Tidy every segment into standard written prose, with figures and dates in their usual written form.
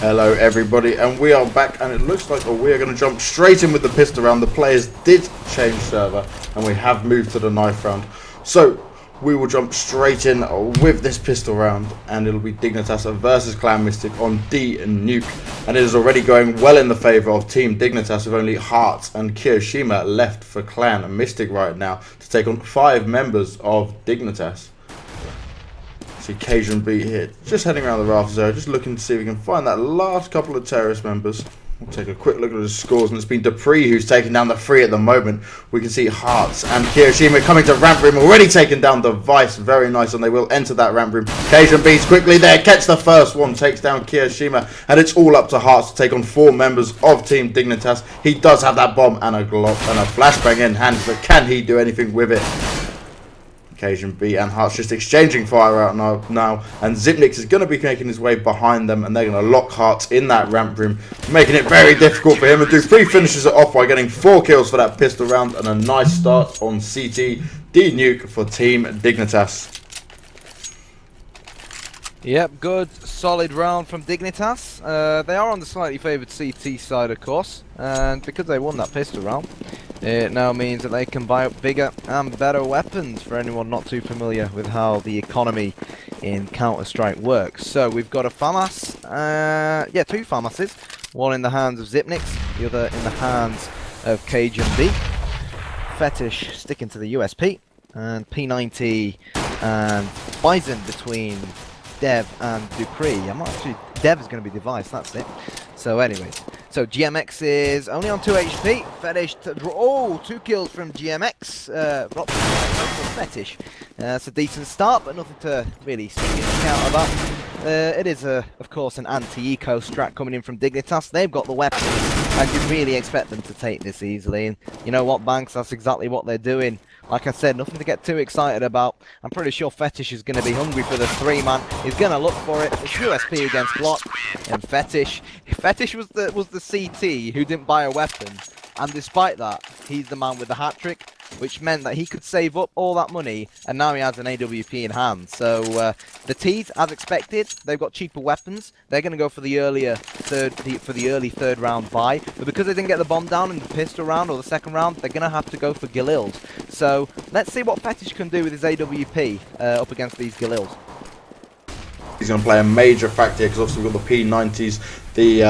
Hello everybody, and we are back, and it looks like we're going to jump straight in with the pistol round. The players did change server and we have moved to the knife round, so we will jump straight in with this pistol round, and it'll be Dignitas versus Clan.Mystik on D-Nuke, and it is already going well in the favour of Team Dignitas, with only Heart and Kiyoshima left for Clan.Mystik right now to take on 5 members of Dignitas. See Cajun B here, just heading around the rafters there, just looking to see if we can find that last couple of terrorist members. We'll take a quick look at the scores, and it's been Dupree who's taking down the 3 at the moment. We can see Hearts and Kiyoshima coming to ramp room, already taken down the Vice. Very nice, and they will enter that ramp room. Cajun B's quickly there, catch the first one, takes down Kiyoshima, and it's all up to Hearts to take on 4 members of Team Dignitas. He does have that bomb and a Glock and a flashbang in hand, but can he do anything with it? Cajun B and Hearts just exchanging fire out now, and Zipnix is going to be making his way behind them, and they're going to lock Hearts in that ramp room, making it very difficult for him. And Dupree finishes it off by getting 4 kills for that pistol round, and a nice start on CT D-Nuke for Team Dignitas. Yep, good solid round from Dignitas. They are on the slightly favoured CT side, of course, and because they won that pistol round, it now means that they can buy up bigger and better weapons, for anyone not too familiar with how the economy in Counter-Strike works. So we've got a FAMAS, 2 FAMASes, one in the hands of Zipnix, the other in the hands of Cajun B. Fetish sticking to the USP, and P90 and Bison between Dev and Dupree. Dev is going to be Device, that's it. So anyways, so GMX is only on 2 HP. Fetish to draw, 2 kills from GMX. Fetish. It's a decent start, but nothing to really speak into account about. It is, of course, an anti-eco strat coming in from Dignitas. They've got the weapons, and you really expect them to take this easily. And you know what, Banks? That's exactly what they're doing. Like I said, nothing to get too excited about. I'm pretty sure Fetish is going to be hungry for the 3-man. He's going to look for it. It's USP against Block, and Fetish was the CT who didn't buy a weapon, and despite that, he's the man with the hat trick, which meant that he could save up all that money, and now he has an AWP in hand. So the T's, as expected, they've got cheaper weapons. They're going to go for the early third round buy, but because they didn't get the bomb down in the pistol round or the second round, they're going to have to go for Galils. So let's see what Fetish can do with his AWP up against these Galils. He's going to play a major factor here, because obviously we've got the P90s, the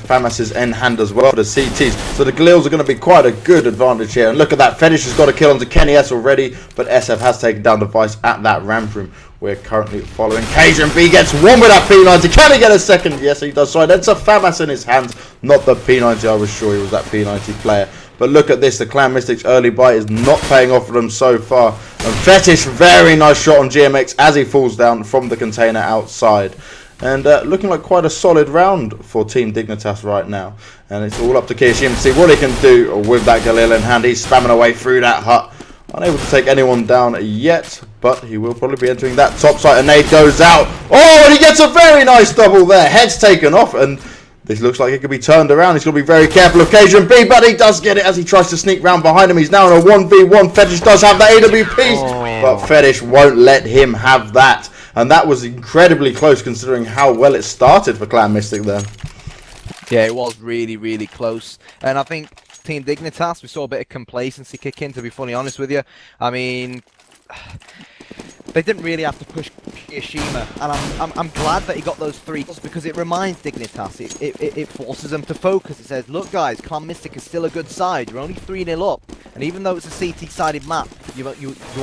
FAMAS's in hand as well for the CTs. So the Galils are going to be quite a good advantage here. And look at that, Fetish has got a kill onto Kenny S already, but SF has taken down the Vice at that ramp room. We're currently following. Cajun B gets one with that P90. Can he get a second? Yes, he does. Sorry, that's a FAMAS in his hands, not the P90. I was sure he was that P90 player. But look at this, the Clan.Mystik's early buy is not paying off for them so far. And Fetish, very nice shot on GMX as he falls down from the container outside. And looking like quite a solid round for Team Dignitas right now. And it's all up to Kiyoshima to see what he can do with that Galil in hand. He's spamming away through that hut. Unable to take anyone down yet, but he will probably be entering that top site. A nade goes out. Oh, and he gets a very nice double there. Head's taken off, and this looks like it could be turned around. He's going to be very careful of Cajun B, but he does get it as he tries to sneak round behind him. He's now in a 1v1. Fetish does have the AWP, but Fetish won't let him have that. And that was incredibly close considering how well it started for Clan.Mystik there. Yeah, it was really, really close. And I think Team Dignitas, we saw a bit of complacency kick in, to be fully honest with you. I mean, they didn't really have to push Kiyoshima, and I'm glad that he got those 3 kills, because it reminds Dignitas, it forces them to focus. It says, look guys, Clan.Mystik is still a good side, you're only 3-0 up, and even though it's a CT-sided map, you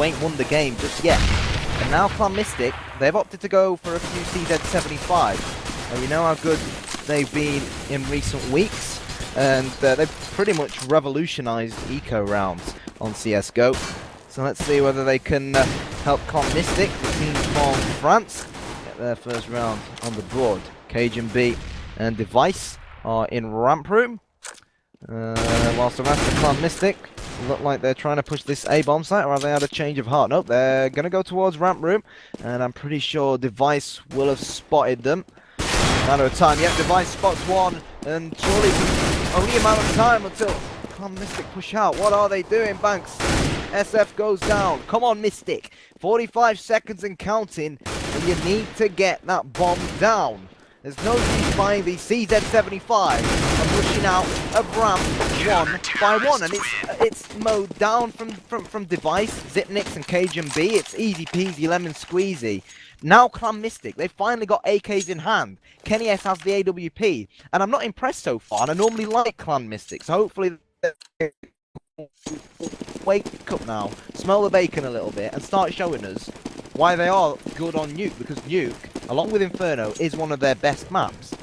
ain't won the game just yet. And now Clan.Mystik, they've opted to go for a few CZ75, and we know how good they've been in recent weeks, and they've pretty much revolutionized eco rounds on CSGO. So let's see whether they can help Clan.Mystik, the team from France, get their first round on the board. Cajun B and Device are in ramp room, whilst the rest of Clan.Mystik look like they're trying to push this A bomb site, or have they had a change of heart? Nope, they're going to go towards ramp room, and I'm pretty sure Device will have spotted them. Matter of time. Yep, Device spots one, and surely only a matter of time until Clan.Mystik push out. What are they doing, Banks? SF goes down. Come on, Mystik. 45 seconds and counting, and you need to get that bomb down. There's no use buying the CZ75 and pushing out a ramp 1 by 1, and it's mowed down from Device, Zipnix, and Cajun B. It's easy peasy lemon squeezy. Now Clan.Mystik, they've finally got AKs in hand. Kenny S has the AWP, and I'm not impressed so far, and I normally like Clan.Mystik, so hopefully they wake up now, smell the bacon a little bit, and start showing us why they are good on Nuke, because Nuke, along with Inferno, is one of their best maps.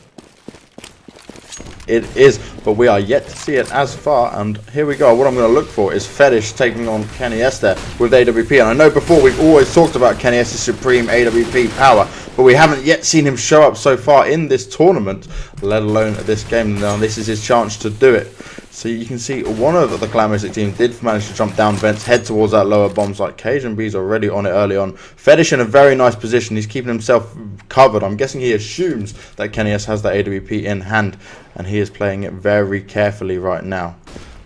It is, but we are yet to see it as far, and here we go. What I'm going to look for is Fetish taking on Kenny S there with AWP, and I know before we've always talked about Kenny S's supreme AWP power, but we haven't yet seen him show up so far in this tournament, let alone this game. Now this is his chance to do it. So you can see one of the Clan.Mystik team did manage to jump down vents, head towards that lower bomb site. Cajun B's already on it early on. Fetish in a very nice position. He's keeping himself covered. I'm guessing he assumes that Kenny S has the AWP in hand, and he is playing it very carefully right now.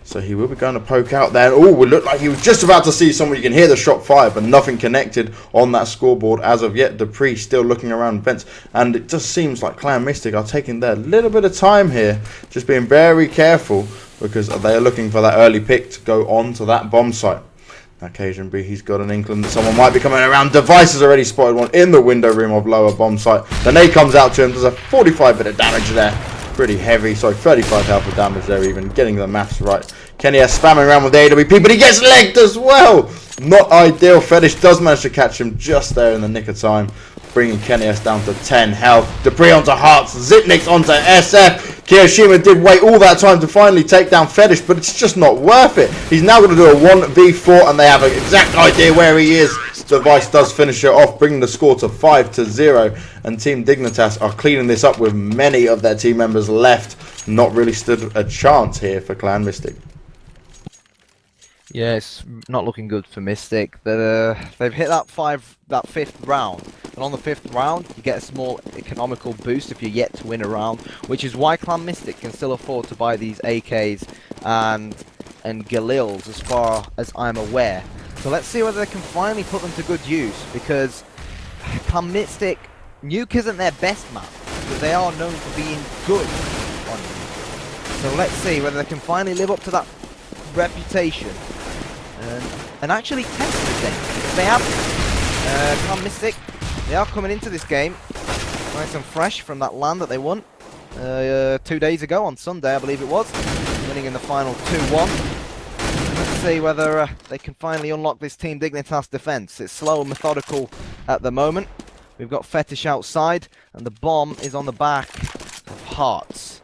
So he will be going to poke out there. Oh, it looked like he was just about to see someone. You can hear the shot fired, but nothing connected on that scoreboard as of yet. Dupree still looking around vents, and it just seems like Clan.Mystik are taking their little bit of time here, just being very careful, because they are looking for that early pick to go on to that bomb site. Now Cajun B, he's got an inkling that someone might be coming around. Device has already spotted one in the window room of lower bomb site. The nade comes out to him. There's a 45 bit of damage there. Pretty heavy, sorry, 35 health of damage there, even getting the maths right. Kenny S spamming around with the AWP, but he gets legged as well. Not ideal. Fetish does manage to catch him just there in the nick of time, bringing Kenny S down to 10 health. Dupree onto Hearts, Zipnix onto SF. Kiyoshima did wait all that time to finally take down Fetish, but it's just not worth it. He's now going to do a 1v4, and they have an exact idea where he is. Device does finish it off, bringing the score to 5-0, and Team Dignitas are cleaning this up with many of their team members left. Not really stood a chance here for Clan.Mystik. Yeah, it's not looking good for Mystik. They've hit that fifth round, and on the fifth round you get a small economical boost if you're yet to win a round, which is why Clan.Mystik can still afford to buy these AKs and Galils, as far as I'm aware. So let's see whether they can finally put them to good use, because Clan.Mystik, Nuke isn't their best map, but they are known for being good on Nuke. So let's see whether they can finally live up to that reputation and actually test the thing. They have Clan.Mystik, they are coming into this game nice and fresh from that LAN that they won 2 days ago on Sunday, I believe it was, winning in the final 2-1. Let's see whether they can finally unlock this Team Dignitas defense. It's slow and methodical at the moment. We've got Fetish outside, and the bomb is on the back of Hearts.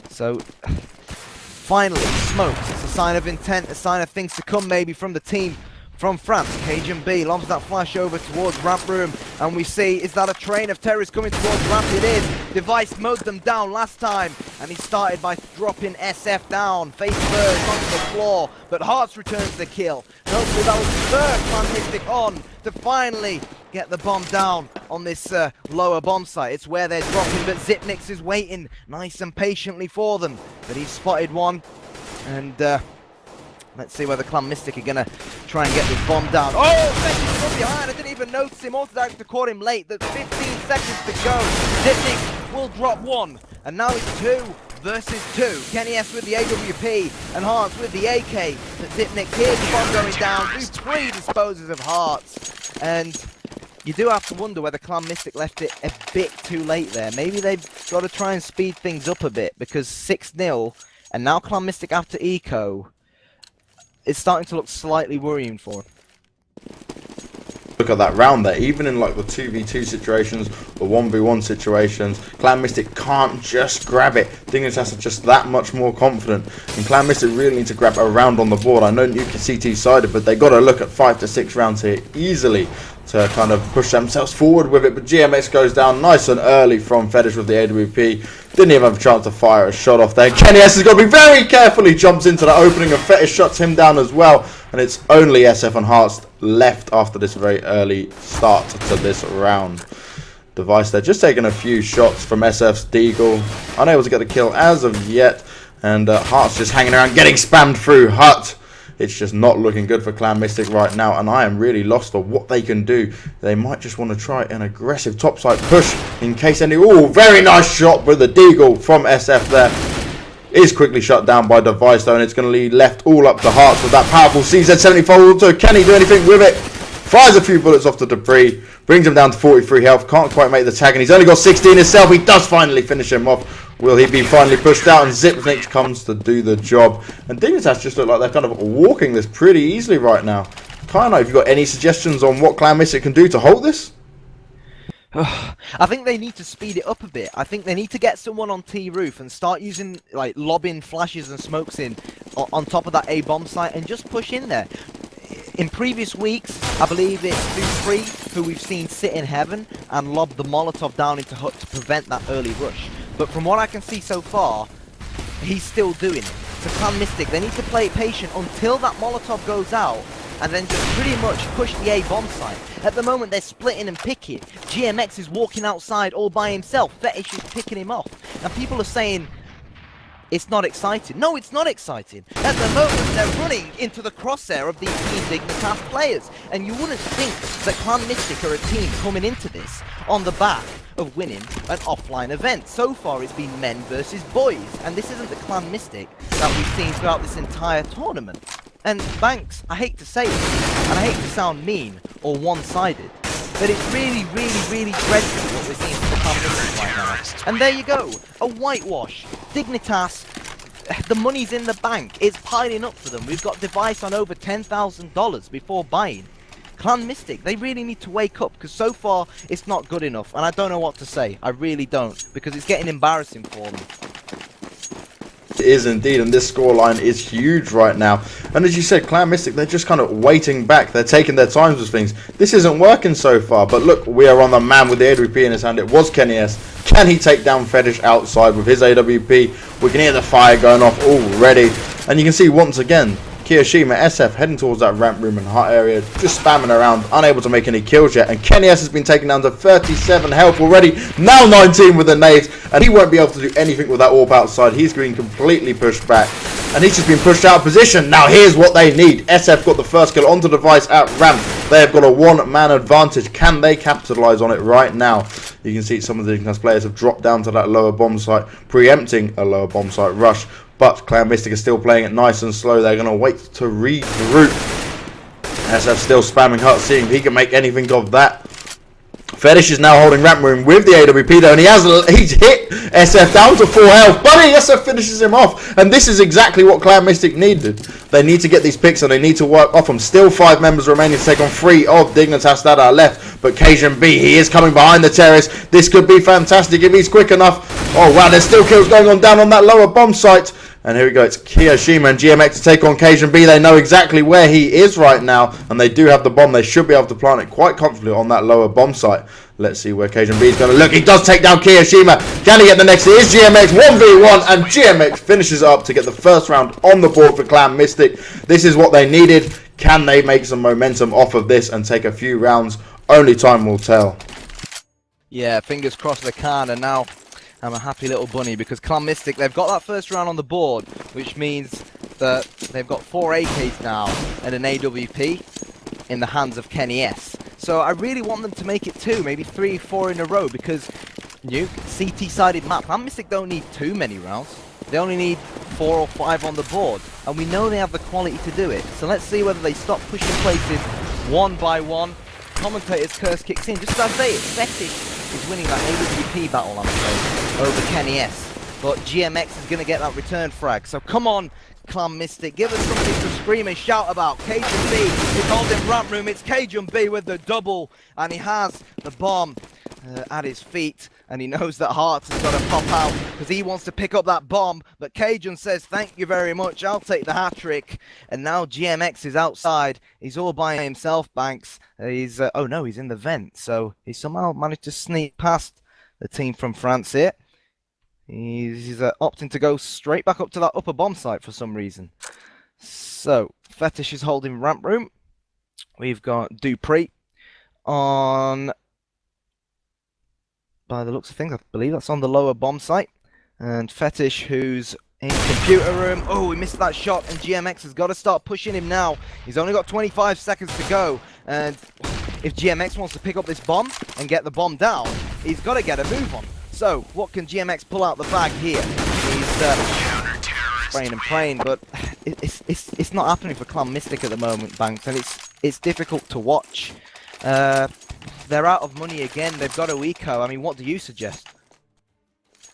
So finally, smokes. It's a sign of intent, a sign of things to come maybe from the team from France. Cajun B lobs that flash over towards ramp room, and we see, is that a train of terrorists coming towards ramp? It is. Device mowed them down last time, and he started by dropping SF down, face first onto the floor, but Hearts returns the kill. And hopefully that will spur Clan.Mystik on to finally get the bomb down on this lower bomb site. It's where they're dropping, but Zipnix is waiting nice and patiently for them. But he's spotted one, and let's see whether Clan.Mystik are going to try and get this bomb down. Oh, Fetish from behind. I didn't even notice him. Orthodox to caught him late. There's 15 seconds to go. Zipnix will drop one. And now it's 2 versus 2. Kenny S with the AWP and Hearts with the AK. But Zipnix here's the bomb going down. Dupree disposes of Hearts. And you do have to wonder whether Clan.Mystik left it a bit too late there. Maybe they've got to try and speed things up a bit, because 6-0 and now Clan.Mystik after eco, it's starting to look slightly worrying for him. Look at that round there. Even in like the 2v2 situations, the 1v1 situations, Clan.Mystik can't just grab it. Dignitas are just that much more confident, and Clan.Mystik really need to grab a round on the board. I know Nuke is CT sided, but they got to look at 5 to 6 rounds here easily to kind of push themselves forward with it. But GMX goes down nice and early from Fetish with the AWP. Didn't even have a chance to fire a shot off there. Kenny S has got to be very careful. He jumps into the opening, and Fetish shuts him down as well. And it's only SF and Hearts left after this very early start to this round. Device there, just taking a few shots from SF's Deagle. Unable to get the kill as of yet. And Hearts just hanging around, getting spammed through. Hut It's just not looking good for Clan.Mystik right now, and I am really lost on what they can do. They might just want to try an aggressive topside push in case any... Oh, very nice shot with the deagle from SF there. Is quickly shut down by Device though, and it's going to lead left all up to Hearts with that powerful CZ-74 auto. Can he do anything with it? Fires a few bullets off the debris, brings him down to 43 health, can't quite make the tag, and he's only got 16 himself. He does finally finish him off. Will he be finally pushed out? And Zipnik comes to do the job. And Dignitas just look like they're kind of walking this pretty easily right now. Kind of, have you got any suggestions on what Clan.Mystik can do to hold this? I think they need to speed it up a bit. I think they need to get someone on T roof and start using, like, lobbing flashes and smokes in on top of that A bomb site and just push in there. In previous weeks, I believe it's Dupree who we've seen sit in heaven and lob the Molotov down into Hut to prevent that early rush. But from what I can see so far, he's still doing it. So Clan.Mystik, they need to play it patient until that Molotov goes out and then just pretty much push the A bomb site. At the moment, they're splitting and picking. GMX is walking outside all by himself. Fetish is picking him off. And people are saying, it's not exciting. No, it's not exciting. At the moment, they're running into the crosshair of these Team Dignitas players. And you wouldn't think that Clan.Mystik are a team coming into this on the back of winning an offline event. So far, it's been men versus boys. And this isn't the Clan.Mystik that we've seen throughout this entire tournament. And Banks, I hate to say it, and I hate to sound mean or one-sided, but it's really, really, really dreadful what we're seeing from the Clan.Mystik right now. And there you go, a whitewash. Dignitas, the money's in the bank. It's piling up for them. We've got Device on over $10,000 before buying. Clan.Mystik, they really need to wake up, because so far it's not good enough, and I don't know what to say. I really don't, because it's getting embarrassing for me. It is indeed, and this scoreline is huge right now. And as you said, Clan.Mystik, they're just kind of waiting back. They're taking their time with things. This isn't working so far, but look, we are on the man with the AWP in his hand. It was Kenny S. Can he take down Fetish outside with his AWP? We can hear the fire going off already. And you can see once again, Kiyoshima, SF heading towards that ramp room and hut area, just spamming around, unable to make any kills yet. And Kenny S has been taken down to 37 health already, now 19 with the nades, and he won't be able to do anything with that AWP outside. He's being completely pushed back, and he's just been pushed out of position. Now here's what they need. SF got the first kill onto Device at ramp. They have got a one-man advantage. Can they capitalize on it right now? You can see some of the Dignitas players have dropped down to that lower bomb site, preempting a lower bomb site rush. But Clan.Mystik is still playing it nice and slow. They're going to wait to regroup. SF still spamming Hut, seeing if he can make anything of that. Fetish is now holding ramp room with the AWP though, and he's hit SF down to 4 health. But SF finishes him off, and this is exactly what Clan.Mystik needed. They need to get these picks and they need to work off them. Still 5 members remaining to take on 3 of Dignitas that are left. But Cajun B, he is coming behind the terrace. This could be fantastic if he's quick enough. Oh wow, there's still kills going on down on that lower bomb site. And here we go, it's Kiyoshima and GMX to take on Cajun B. They know exactly where he is right now, and they do have the bomb. They should be able to plant it quite comfortably on that lower bomb site. Let's see where Cajun B is going to look. He does take down Kiyoshima. Can he get the next? It is GMX 1v1, and GMX finishes up to get the first round on the board for Clan.Mystik. This is what they needed. Can they make some momentum off of this and take a few rounds? Only time will tell. Yeah, fingers crossed they can, and now I'm a happy little bunny because Clan.Mystik, they've got that first round on the board, which means that they've got 4 AKs now and an AWP in the hands of Kenny S. So I really want them to make it 2, maybe 3, 4 in a row because nuke, CT-sided map. Clan.Mystik don't need too many rounds. They only need 4 or 5 on the board, and we know they have the quality to do it. So let's see whether they stop pushing places one by one. Commentator's curse kicks in. Just as I say it, Fetish is winning that AWP battle, I'm afraid, over Kenny S. But GMX is going to get that return frag. So come on, Clan.Mystik, give us something to scream and shout about. Cajun B is holding ramp room. It's Cajun B with the double, and he has the bomb at his feet, and he knows that Hearts has got to pop out because he wants to pick up that bomb. But Cajun says, thank you very much, I'll take the hat-trick. And now GMX is outside. He's all by himself, Banks. He's oh no, he's in the vent, so he somehow managed to sneak past the team from France here. He's opting to go straight back up to that upper bomb site for some reason. So Fetish is holding ramp room. We've got Dupree on, by the looks of things, I believe that's on the lower bomb site. And Fetish, who's in computer room. Oh, he missed that shot, and GMX has got to start pushing him now. He's only got 25 seconds to go, and if GMX wants to pick up this bomb and get the bomb down, he's got to get a move on. So, what can GMX pull out the bag here? He's spraying and praying, but it's not happening for Clan.Mystik at the moment, Banks, and it's difficult to watch. They're out of money again. They've got to eco. I mean, what do you suggest?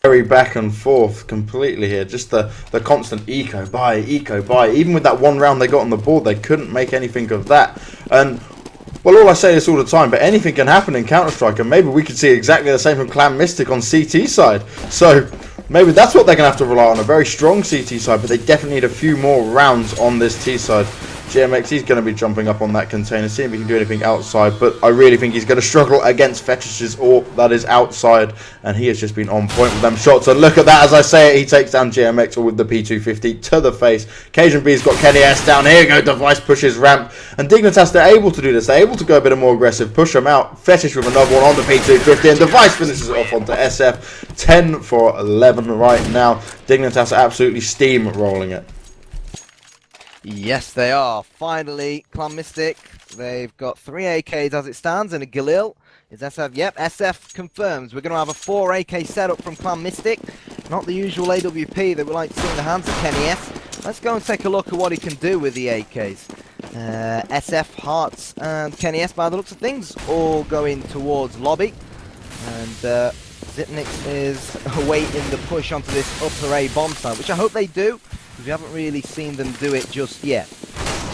Very back and forth completely here. Just the constant eco buy. Even with that one round they got on the board, they couldn't make anything of that. And well, all I say this all the time, but anything can happen in Counter-Strike, and maybe we could see exactly the same from Clan.Mystik on CT side. So maybe that's what they're going to have to rely on, a very strong CT side, but they definitely need a few more rounds on this T side. GMX, he's going to be jumping up on that container, seeing if he can do anything outside, but I really think he's going to struggle against Fetish's AWP that is outside, and he has just been on point with them shots. And look at that, as I say it, he takes down GMX with the P250 to the face. Cajun B's got Kenny S down. Here you go, Device pushes ramp, and Dignitas, they're able to do this. They're able to go a bit more aggressive, push them out. Fetish with another one on the P250, and Device finishes it off onto SF. 10 for 11 right now. Dignitas are absolutely steamrolling it. Yes, they are. Finally, Clan.Mystik, they've got 3 AKs as it stands, and a Galil. Is SF? Yep, SF confirms. We're going to have a 4 AK setup from Clan.Mystik. Not the usual AWP that we like to see in the hands of Kenny S. Let's go and take a look at what he can do with the AKs. SF, Hearts, and Kenny S, by the looks of things, all going towards lobby. And Zipnix is awaiting the push onto this upper A bomb site, which I hope they do. We haven't really seen them do it just yet.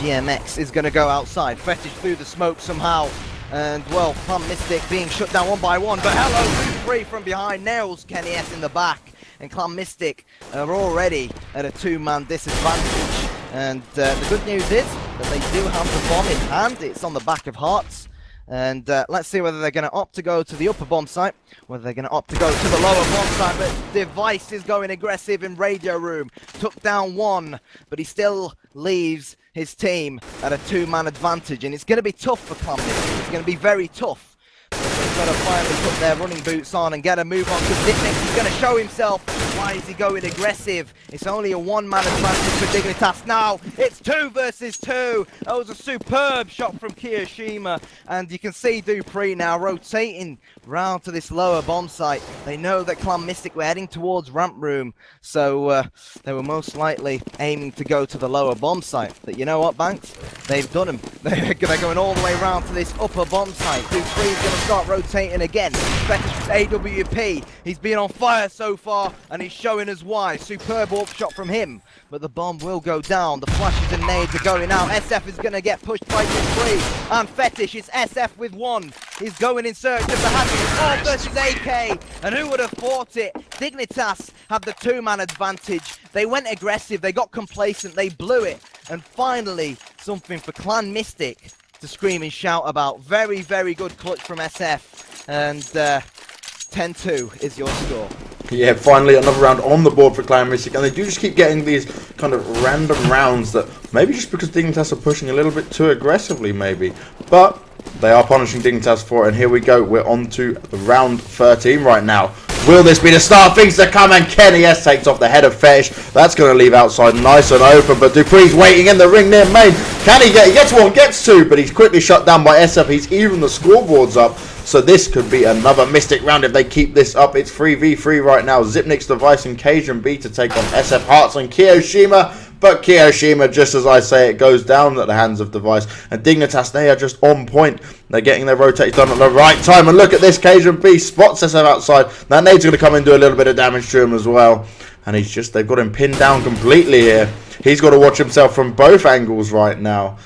GMX is going to go outside. Fetish through the smoke somehow. And, well, Clan.Mystik being shut down one by one. But hello, 2-3 from behind. Nails Kenny S in the back. And Clan.Mystik are already at a 2-man disadvantage. And the good news is that they do have the bomb in hand. It's on the back of Hearts. And let's see whether they're going to opt to go to the upper bomb site, whether they're going to opt to go to the lower bomb site. But Device is going aggressive in radio room. Took down one, but he still leaves his team at a 2-man advantage. And it's going to be tough for Clan.Mystik. It's going to be very tough. They've got to finally put their running boots on and get a move on, because Dignitas is going to show himself. Why is he going aggressive? It's only a 1-man advantage for Dignitas now. It's 2 versus 2. That was a superb shot from Kiyoshima. And you can see Dupree now rotating round to this lower bomb site. They know that Clan.Mystik were heading towards ramp room, so they were most likely aiming to go to the lower bomb site. But you know what, Banks? They've done them. They're going all the way around to this upper bomb site. Dupree's going to start rotating again. Fetish AWP. He's been on fire so far, and he's showing us why. Superb AWP shot from him, but the bomb will go down. The flashes and nades are going out. SF is going to get pushed by Dupree, and Fetish is SF with 1. He's going in search of the happiness. All versus AK, and who would have thought it? Dignitas had the 2-man advantage. They went aggressive, they got complacent, they blew it, and finally something for Clan.Mystik to scream and shout about. Very, very good clutch from SF, and 10-2 is your score. Yeah, finally another round on the board for Clan.Mystik, and they do just keep getting these kind of random rounds that maybe just because Dignitas are pushing a little bit too aggressively maybe, but they are punishing Dignitas for it. And here we go, we're on to the round 13 right now. Will this be the start of things to come? And Kenny S takes off the head of Fetish. That's going to leave outside nice and open, but Dupree's waiting in the ring near main. Can he get? He gets 1, gets 2, but he's quickly shut down by SF. He's even the scoreboards up, so this could be another Mystic round if they keep this up. It's 3v3 right now. Zipnix, Device, and Cajun B to take on SF, Hearts, and Kiyoshima. But Kiyoshima, just as I say, it goes down at the hands of Device. And Dignitas, they are just on point. They're getting their rotates done at the right time. And look at this, Cajun B spots SF outside. That nade's going to come and do a little bit of damage to him as well. And they've got him pinned down completely here. He's got to watch himself from both angles right now.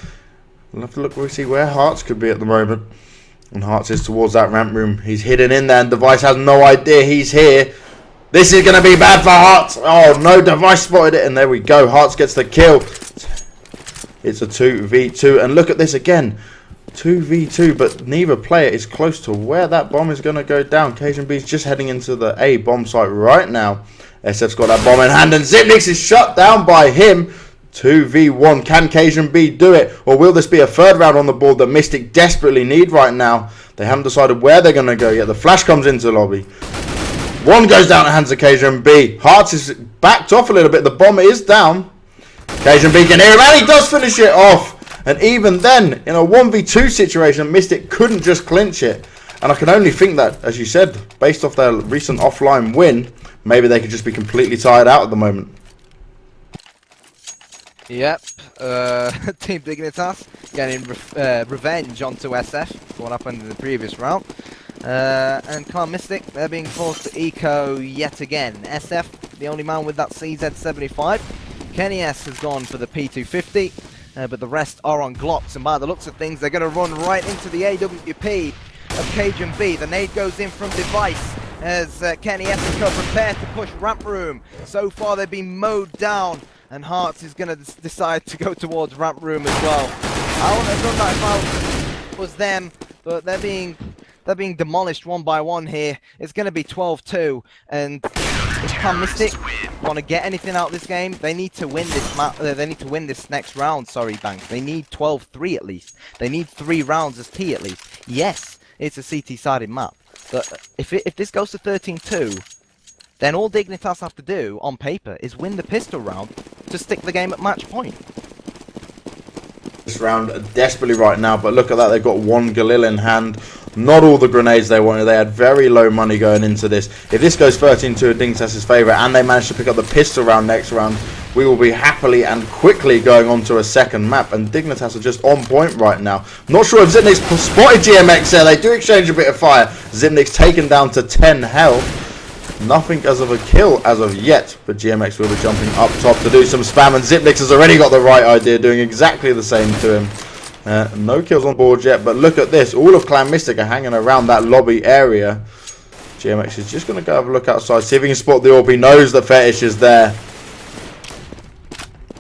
We'll have to look, we'll see where Hearts could be at the moment. And Hearts is towards that ramp room. He's hidden in there, and Device has no idea he's here. This is going to be bad for Hearts. Oh no, Device spotted it, and there we go. Hearts gets the kill. It's a 2v2, and look at this again. 2v2, but neither player is close to where that bomb is going to go down. Cajun B's just heading into the A bomb site right now. SF's got that bomb in hand, and Zipnix is shut down by him. 2v1. Can Cajun B do it? Or will this be a third round on the board that Mystic desperately need right now? They haven't decided where they're going to go yet. The flash comes into the lobby. One goes down at hands of Cajun B. Hearts is backed off a little bit. The bomb is down. Cajun B can hear him, and he does finish it off. And even then, in a 1v2 situation, Mystik couldn't just clinch it. And I can only think that, as you said, based off their recent offline win, maybe they could just be completely tired out at the moment. Yep, Team Dignitas getting revenge onto SF for what happened in the previous round. And Clan.Mystik, they're being forced to eco yet again. SF, the only man with that CZ75. Kenny S has gone for the P250, but the rest are on Glocks. And by the looks of things, they're going to run right into the AWP of Cajun B. The nade goes in from Device as Kenny S and co prepare to push Ramp Room. So far, they've been mowed down. And Hearts is going to decide to go towards Ramp Room as well. I wouldn't have done that if I was them, but they're being demolished one by one here. It's going to be 12-2, and if Clan.Mystik want to get anything out of this game, they need to win this they need to win this next round. Sorry, Banks. They need 12-3 at least. They need 3 rounds as T at least. Yes, it's a CT-sided map, but if this goes to 13-2. Then all Dignitas have to do, on paper, is win the pistol round to stick the game at match point. This round desperately right now, but look at that, they've got 1 Galil in hand. Not all the grenades they wanted. They had very low money going into this. If this goes 13-2 in Dignitas' favour and they manage to pick up the pistol round next round, we will be happily and quickly going on to a second map. And Dignitas are just on point right now. Not sure if Zipnik's spotted GMX there. They do exchange a bit of fire. Zipnik's taken down to 10 health. Nothing as of a kill as of yet, but GMX will be jumping up top to do some spam, and Zipnix has already got the right idea, doing exactly the same to him. No kills on board yet, but look at this. All of Clan.Mystik are hanging around that lobby area. GMX is just going to go have a look outside, see if he can spot the orb. He knows the Fetish is there.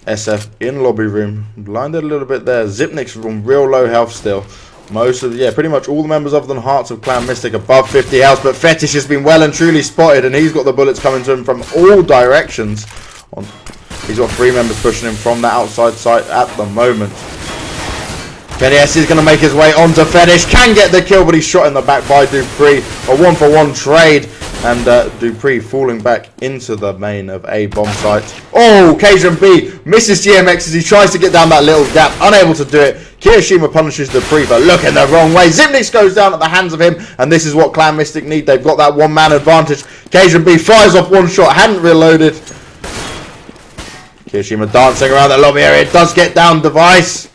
SF in lobby room. Blinded a little bit there. Zipnik's on real low health still. Pretty much all the members other than Hearts of Clan.Mystik above 50 health, but Fetish has been well and truly spotted, and he's got the bullets coming to him from all directions. He's got 3 members pushing him from that outside site at the moment. Kenny S is going to make his way onto Fetish, can get the kill, but he's shot in the back by Dupree. A 1-for-1 trade, and Dupree falling back into the main of A bomb site. Oh, Cajun B misses GMX as he tries to get down that little gap, unable to do it. Kirishima punishes Dupree, but looking the wrong way. Zipnix goes down at the hands of him, and this is what Clan.Mystik need. They've got that 1-man advantage. Cajun B fires off 1 shot, hadn't reloaded. Kirishima dancing around that lobby area, does get down Device.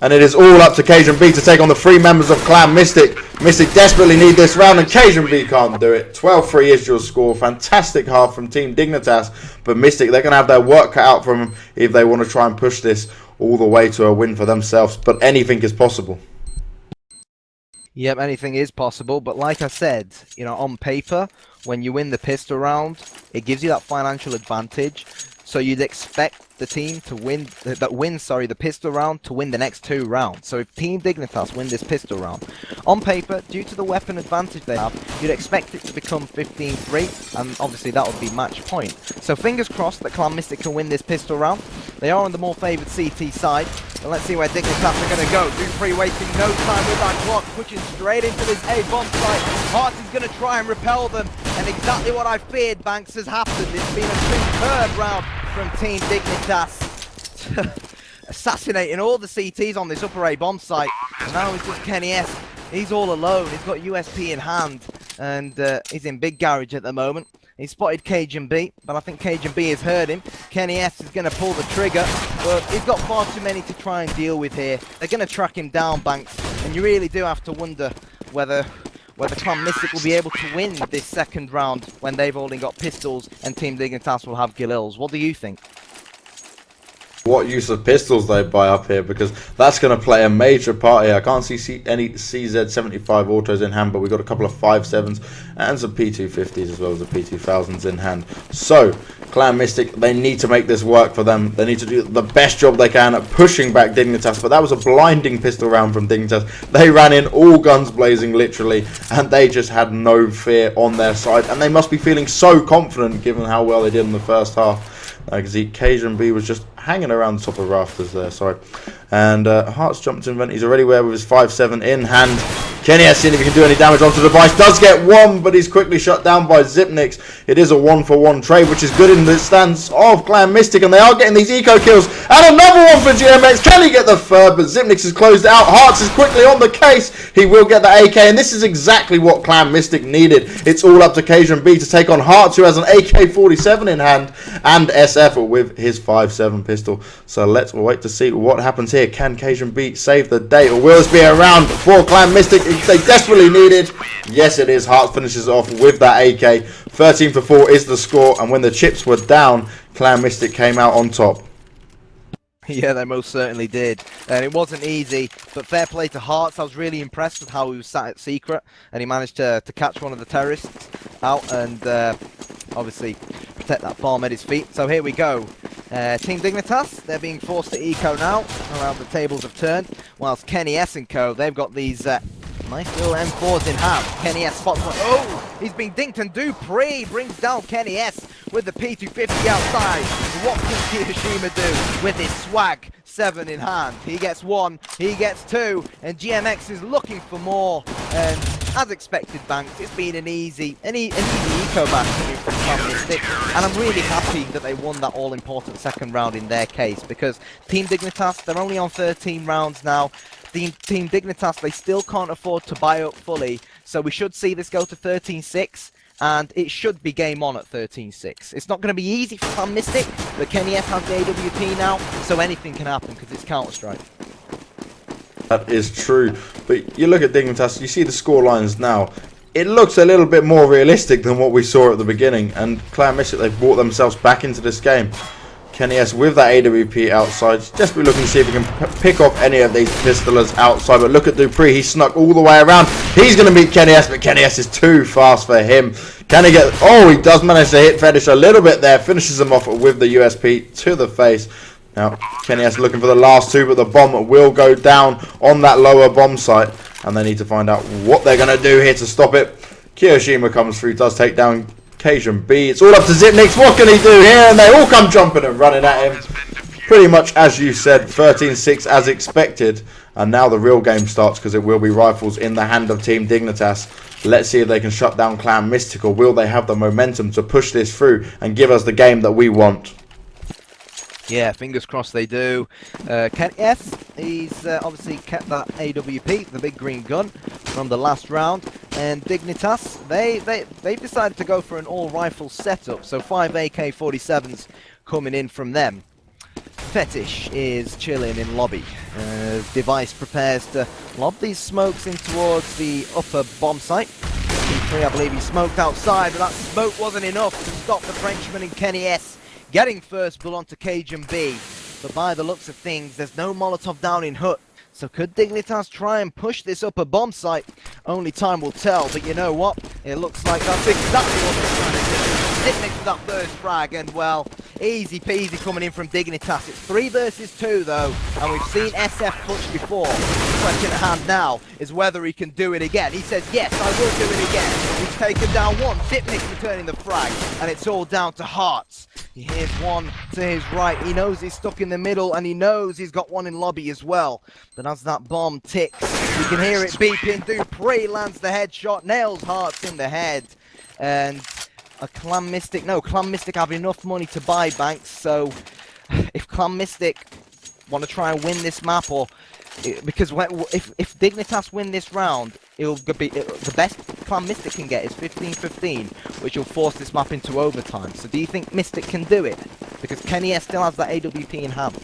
And it is all up to Cajun B to take on the 3 members of Clan.Mystik. Mystik desperately need this round, and Cajun B can't do it. 12-3 is your score. Fantastic half from Team Dignitas. But Mystik, they're going to have their work cut out from them if they want to try and push this all the way to a win for themselves. But anything is possible. Yep, anything is possible. But like I said, you know, on paper, when you win the pistol round, it gives you that financial advantage. So you'd expect the team to win the pistol round to win the next 2 rounds. So if Team Dignitas win this pistol round, on paper, due to the weapon advantage they have, you'd expect it to become 15-3, and obviously that would be match point. So fingers crossed that Clan.Mystik can win this pistol round. They are on the more favoured CT side, and let's see where Dignitas are going to go. Dupree wasting no time with that Glock, pushing straight into this A bomb site. Hearts is going to try and repel them, and exactly what I feared, Banks, has happened. It's been a superb round from Team Dignitas, assassinating all the CTs on this upper A bomb site. And now it's just Kenny S. He's all alone. He's got USP in hand, and he's in big garage at the moment. He spotted Cajun B, but I think Cajun B has heard him. Kenny S is going to pull the trigger, but he's got far too many to try and deal with here. They're going to track him down, Banks, and you really do have to wonder whether Clan.Mystik will be able to win this second round when they've only got pistols and Team Dignitas will have Galils. What do you think? What use of pistols they buy up here, because that's going to play a major part here. I can't see any CZ75 autos in hand, but we've got a couple of 5.7s and some P250s as well as the P2000s in hand. So Clan.Mystik, they need to make this work for them. They need to do the best job they can at pushing back Dignitas, but that was a blinding pistol round from Dignitas. They ran in all guns blazing literally, and they just had no fear on their side, and they must be feeling so confident given how well they did in the first half. Because Cajun B was just hanging around the top of rafters there, sorry. And Hearts jumped in vent. He's already there with his 5.7 in hand. Kenny has seen if he can do any damage onto the device. Does get one, but he's quickly shut down by Xyp9x. It is a 1-for-1 trade, which is good in the stance of Clan.Mystik, and they are getting these eco kills. And another one for GMX. Can he get the third? But Xyp9x has closed it out. Hearts is quickly on the case. He will get the AK, and this is exactly what Clan.Mystik needed. It's all up to KGB to take on Hearts, who has an AK-47 in hand, and SF with his 5.7 pistol. So let's wait to see what happens here. Can KGB save the day, or will this be a round for Clan.Mystik they desperately needed? Yes, it is. Hearts finishes off with that AK. 13-for-4 is the score, and when the chips were down, Clan.Mystik came out on top. Yeah, they most certainly did. And it wasn't easy, but fair play to Hearts. I was really impressed with how he was sat at secret, and he managed to catch one of the terrorists out and obviously protect that bomb at his feet. So here we go. Team Dignitas, they're being forced to eco now, around the tables have turned, whilst Kenny S and co, they've got these nice little M4s in hand. Kenny S spots one. Oh, he's been dinked, and Dupree brings down Kenny S with the P250 outside. What can Hiroshima do with his swag 7 in hand? He gets 1, he gets 2, and GMX is looking for more. And as expected, Banks, it's been an easy eco match from Clan.Mystik, and I'm really happy that they won that all-important second round in their case, because Team Dignitas, they're only on 13 rounds now. Team Dignitas, they still can't afford to buy up fully, so we should see this go to 13-6, and it should be game on at 13-6. It's not going to be easy for Clan.Mystik, but Kenny S has the AWP now, so anything can happen because it's Counter-Strike. That is true, but you look at Dignitas, you see the score lines now. It looks a little bit more realistic than what we saw at the beginning, and Clan.Mystik, they've brought themselves back into this game. Kenny S with that AWP outside, just be looking to see if he can pick off any of these pistolers outside. But look at Dupree, he snuck all the way around. He's going to meet Kenny S, but Kenny S is too fast for him. Can he get... Oh, he does manage to hit Fetish a little bit there, finishes him off with the USP to the face. Now, Kenny S looking for the last two, but the bomb will go down on that lower bomb site, and they need to find out what they're going to do here to stop it. Kiyoshima comes through, does take down KGB. It's all up to Xyp9x. What can he do here? And they all come jumping and running at him. Pretty much as you said, 13-6 as expected. And now the real game starts, because it will be rifles in the hand of Team Dignitas. Let's see if they can shut down Clan.Mystik, or will they have the momentum to push this through and give us the game that we want? Yeah, fingers crossed they do. Kenny S, he's obviously kept that AWP, the big green gun, from the last round. And Dignitas, they've decided to go for an all-rifle setup, so 5 AK-47s coming in from them. Fetish is chilling in lobby. Device prepares to lob these smokes in towards the upper bomb site. P3, I believe he smoked outside, but that smoke wasn't enough to stop the Frenchman and Kenny S getting first blood onto KGB. But by the looks of things, there's no Molotov down in Hut. So could Dignitas try and push this upper bomb site? Only time will tell, but you know what? It looks like that's exactly what they're trying to do. Xyp9x with that first frag, and well, easy peasy coming in from Dignitas. It's 3 versus 2 though, and we've seen SF clutch before. The question at hand now is whether he can do it again. He says, yes, I will do it again. He's taken down one. Xyp9x returning the frag, and it's all down to Hearts. He hears one to his right. He knows he's stuck in the middle, and he knows he's got one in lobby as well. But as that bomb ticks, you can hear it beeping. Dupree lands the headshot, nails Hearts in the head. And a Clan.Mystik have enough money to buy Banks. So if Clan.Mystik want to try and win this map, or because if Dignitas win this round, it'll be the best Clan.Mystik can get is 15-15, which will force this map into overtime. So do you think Mystik can do it? Because Kenny S still has that AWP in hand.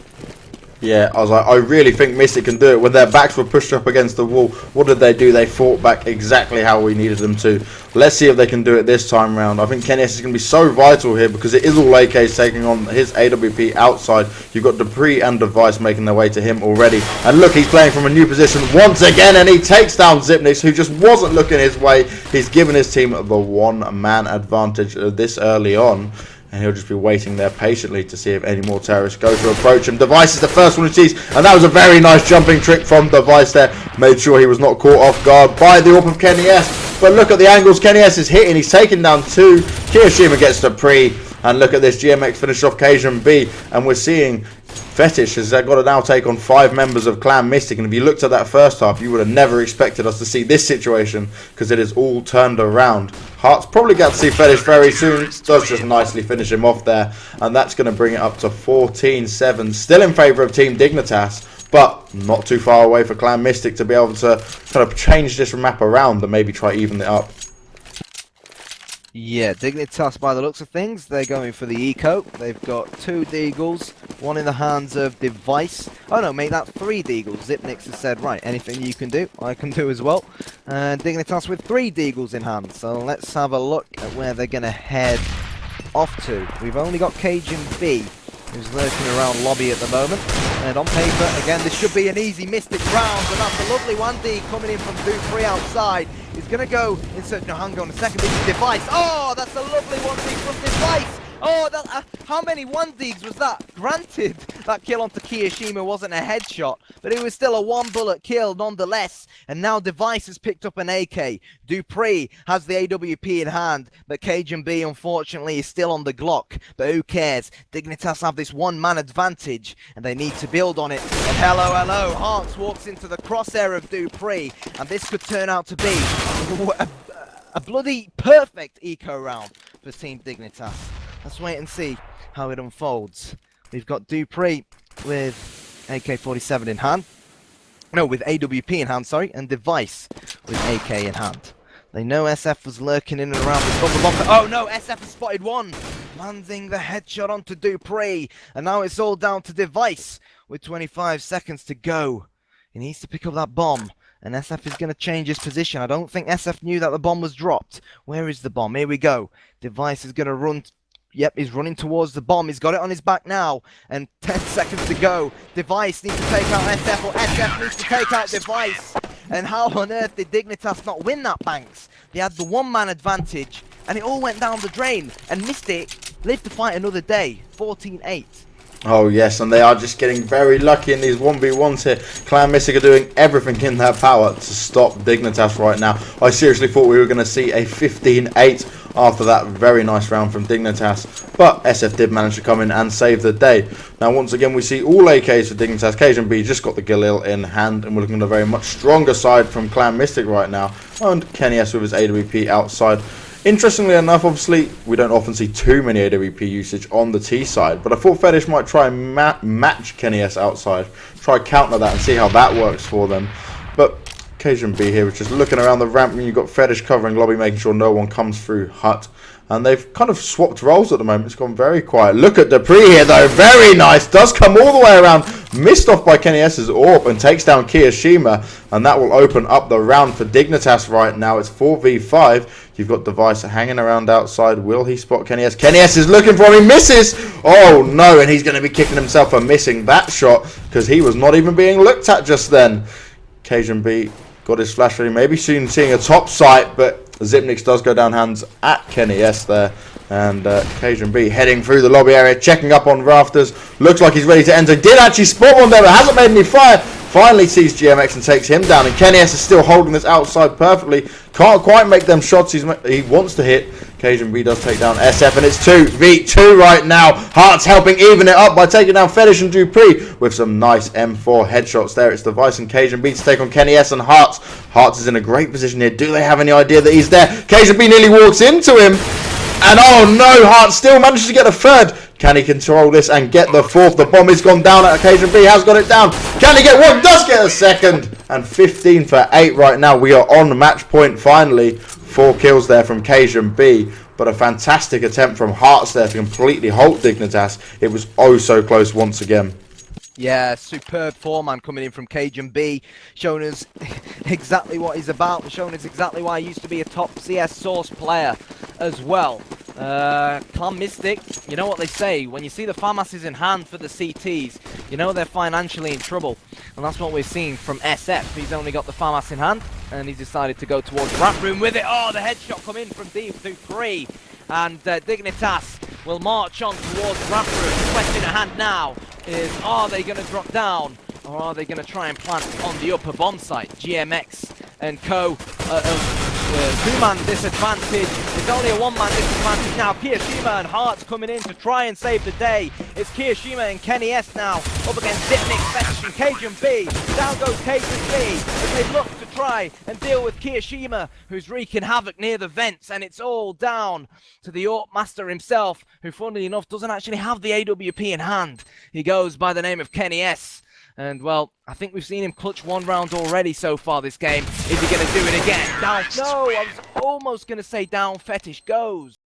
Yeah, I really think Mystik can do it. When their backs were pushed up against the wall, what did they do? They fought back exactly how we needed them to. Let's see if they can do it this time round. I think Kenny S is going to be so vital here, because it is all AKs taking on his AWP outside. You've got Dupree and Device making their way to him already. And look, he's playing from a new position once again, and he takes down Xyp9x, who just wasn't looking his way. He's given his team the one-man advantage this early on. And he'll just be waiting there patiently to see if any more terrorists go to approach him. Device is the first one he sees, and that was a very nice jumping trick from Device there. Made sure he was not caught off guard by the AWP of Kenny S. But look at the angles Kenny S is hitting. He's taken down 2. Kiyoshima gets Dupree. And look at this, GMX finished off Cajun B, and we're seeing Fetish has got to now take on 5 members of Clan.Mystik, and if you looked at that first half, you would have never expected us to see this situation, because it is all turned around. Hearts probably get to see Fetish very soon, does just nicely finish him off there, and that's going to bring it up to 14-7, still in favour of Team Dignitas, but not too far away for Clan.Mystik to be able to kind of change this map around and maybe try even it up. Yeah, Dignitas, by the looks of things, they're going for the eco. They've got 2 deagles, one in the hands of Device. Oh no, mate, that's 3 deagles. Zipnix has said, right, anything you can do, I can do as well. And Dignitas with 3 deagles in hand. So let's have a look at where they're going to head off to. We've only got Cajun B, who's lurking around lobby at the moment. And on paper, again, this should be an easy Mystic round. And that's a lovely 1D coming in from Dupree outside. He's going to go insert. No, hang on a second. This is Device. Oh, that's a lovely 1D from Device. Oh, that, how many 1Ds was that? Granted, that kill onto Kiyashima wasn't a headshot, but it was still a 1-bullet kill nonetheless. And now Device has picked up an AK. Dupree has the AWP in hand, but Cajun B, unfortunately, is still on the Glock. But who cares? Dignitas have this 1-man advantage, and they need to build on it. And hello, Hearts walks into the crosshair of Dupree, and this could turn out to be a bloody perfect eco round for Team Dignitas. Let's wait and see how it unfolds. We've got Dupree with AK-47 in hand. No, with AWP in hand, sorry. And Device with AK in hand. They know SF was lurking in and around this bomb. Oh no, SF has spotted one. Landing the headshot onto Dupree. And now it's all down to Device with 25 seconds to go. He needs to pick up that bomb. And SF is going to change his position. I don't think SF knew that the bomb was dropped. Where is the bomb? Here we go. Device is going to run. Yep, he's running towards the bomb. He's got it on his back now. And 10 seconds to go. Device needs to take out SF, or SF needs to take out Device. And how on earth did Dignitas not win that, Banks? They had the 1-man advantage, and it all went down the drain. And Mystic lived to fight another day. 14-8. Oh yes, and they are just getting very lucky in these 1v1s here. Clan.Mystik are doing everything in their power to stop Dignitas right now. I seriously thought we were going to see a 15-8 after that very nice round from Dignitas, but SF did manage to come in and save the day. Now once again we see all AKs for Dignitas. Cajun B just got the Galil in hand, and we're looking at a very much stronger side from Clan.Mystik right now, and Kenny S with his AWP outside. Interestingly enough, obviously, we don't often see too many AWP usage on the T side, but I thought Fetish might try and match Kenny S outside, try counter that and see how that works for them. But Cajun B here is just looking around the ramp, and you've got Fetish covering lobby, making sure no one comes through hut. And they've kind of swapped roles at the moment. It's gone very quiet. Look at Dupree here, though. Very nice. Does come all the way around. Missed off by Kenny S's AWP and takes down Kiyashima. And that will open up the round for Dignitas right now. It's 4v5. You've got Device hanging around outside. Will he spot Kenny S? Kenny S is looking for him. He misses. Oh, no. And he's going to be kicking himself for missing that shot, because he was not even being looked at just then. Cajun B got his flash ready. Maybe soon seeing a top sight, but Zipnix does go down hands at Kenny S there. And Cajun B heading through the lobby area, checking up on rafters. Looks like he's ready to enter. Did actually spot one there, but hasn't made any fire. Finally sees GMX and takes him down. And Kenny S is still holding this outside perfectly. Can't quite make them shots he wants to hit. Cajun B does take down SF, and it's 2v2 right now. Hearts helping even it up by taking down Fetish and Dupree with some nice M4 headshots there. It's Device and Cajun B to take on Kenny S and Hearts. Hearts is in a great position here. Do they have any idea that he's there? Cajun B nearly walks into him. And oh no, Hearts still manages to get a third. Can he control this and get the fourth? The bomb has gone down at Cajun B. Has got it down. Can he get one? Does get a second. And 15 for 8 right now. We are on match point finally. 4 kills there from Cajun B. But a fantastic attempt from Hearts there to completely halt Dignitas. It was oh so close once again. Yeah, superb 4-man coming in from Cajun B, showing us exactly what he's about, showing us exactly why he used to be a top CS source player as well. Clan.Mystik, you know what they say, when you see the FAMASs in hand for the CTs, you know they're financially in trouble. And that's what we're seeing from SF. He's only got the FAMAS in hand, and he's decided to go towards the ramp room with it. Oh, the headshot come in from Dupree. And Dignitas will march on towards the ramp room. The question at hand now is, are they going to drop down, or are they going to try and plant on the upper bomb site? GMX and co. 2-man disadvantage. It's only a one-man disadvantage now. Kiyoshima and Hearts coming in to try and save the day. It's Kiyoshima and Kenny S now up against Dipnik, Fetish and Cajun B. Down goes Cajun B as they look to try and deal with Kiyoshima, who's wreaking havoc near the vents, and it's all down to the Orc Master himself, who funnily enough doesn't actually have the AWP in hand. He goes by the name of Kenny S. And, well, I think we've seen him clutch one round already so far this game. Is he going to do it again? Down. No, I was almost going to say down Fetish goes.